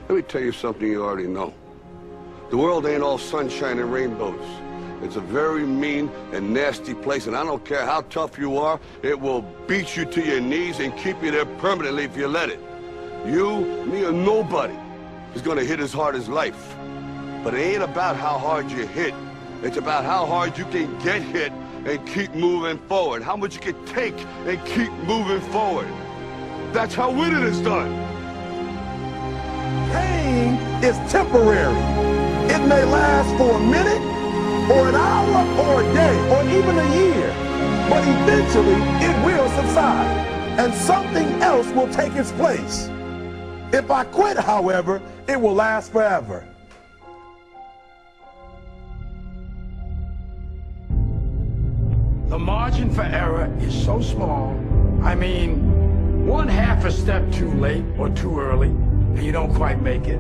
Let me tell you something you already know. The world ain't all sunshine and rainbows. It's a very mean and nasty place, and I don't care how tough you are, it will beat you to your knees and keep you there permanently if you let it. You, me, or nobody is gonna hit as hard as life. But it ain't about how hard you hit. It's about how hard you can get hit and keep moving forward. How much you can take and keep moving forward. That's how winning is done. Pain is temporary. It may last for a minute, or an hour, or a day, or even a year. But eventually, it will subside, and something else will take its place. If I quit, however, it will last forever. The margin for error is so small. I mean, 1/2 a step too late or too early, and you don't quite make it.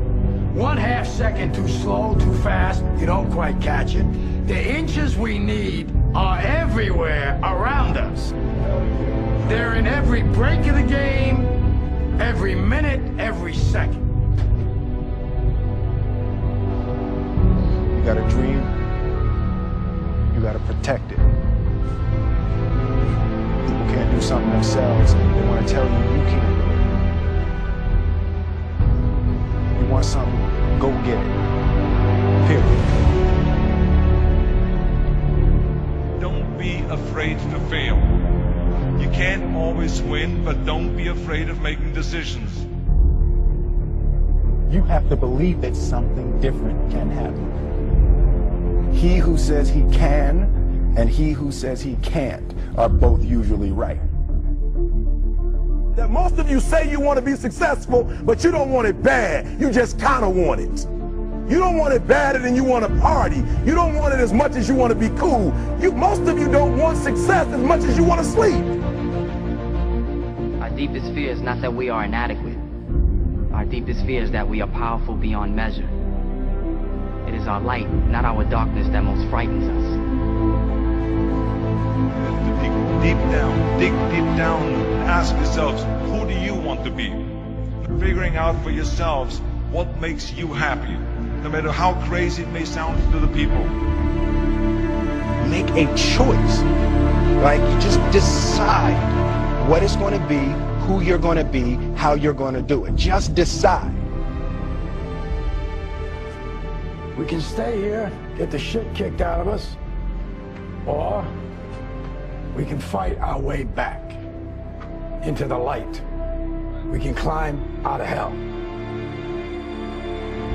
1/2 second too slow, too fast, you don't quite catch it. The inches we need are everywhere around us. They're in every break of the game, every minute, every second. You got a dream, you got to protect it. People can't do something themselves, they want to tell you you can't do it. You want something, go get it. Period. Don't be afraid to fail. You can't always win, but don't be afraid of making decisions. You have to believe that something different can happen. He who says he can and he who says he can't are both usually right. That most of you say you want to be successful, but you don't want it bad. You just kind of want it. You don't want it badder than you want to party. You don't want it as much as you want to be cool. Most of you don't want success as much as you want to sleep. Our deepest fear is not that we are inadequate. Our deepest fear is that we are powerful beyond measure. It is our light, not our darkness, that most frightens us. Dig deep down, ask yourselves, who do you want to be? Figuring out for yourselves what makes you happy, no matter how crazy it may sound to the people. Make a choice. Like, you just decide what it's going to be, who you're going to be, how you're going to do it. Just decide. We can stay here, get the shit kicked out of us, or we can fight our way back into the light. We can climb out of hell.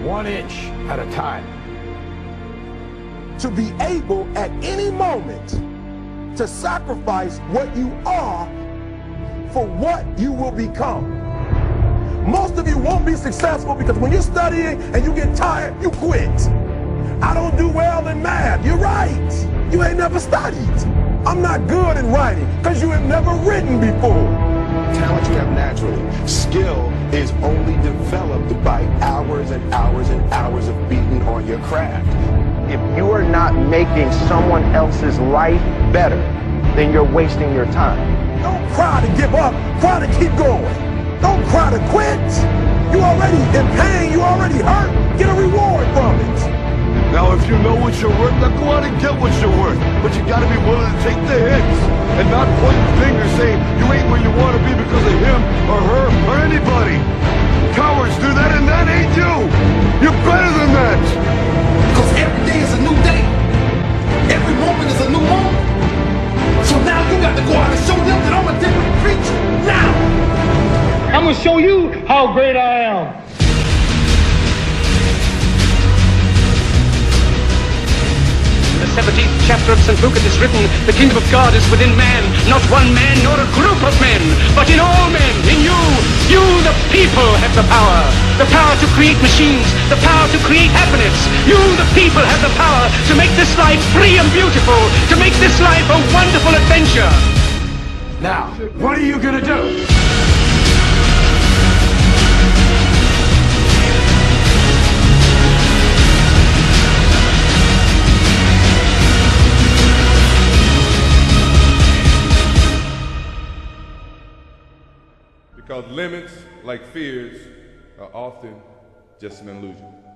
1 inch at a time. To be able at any moment to sacrifice what you are for what you will become. Most of you won't be successful because when you're studying and you get tired, you quit. I don't do well in math. You're right. You ain't never studied. I'm not good in writing because you have never written before. Talent you have naturally. Skill is only developed by hours and hours and hours of beating on your craft. If you are not making someone else's life better, then you're wasting your time. Don't cry to give up. Cry to keep going. Don't cry to quit. You already in pain. You already hurt. Get a reward from it. Now, if you know what you're worth, now go out and get what you're worth. But you gotta be willing to take the hits and not point fingers saying you ain't where you want to be because of him or her or anybody. Cowards do that, and that ain't you. You're better than that. Because every day is a new day. Every moment is a new moment. So now you got to go out and show them that I'm a different creature. Now! I'm gonna show you how great I am. The 17th chapter of St. Luke it is written, the kingdom of God is within man, not one man nor a group of men, but in all men, in you. You, the people, have the power to create machines, the power to create happiness. You, the people, have the power to make this life free and beautiful, to make this life a wonderful adventure. Now, what are you gonna do? Because limits, like fears, are often just an illusion.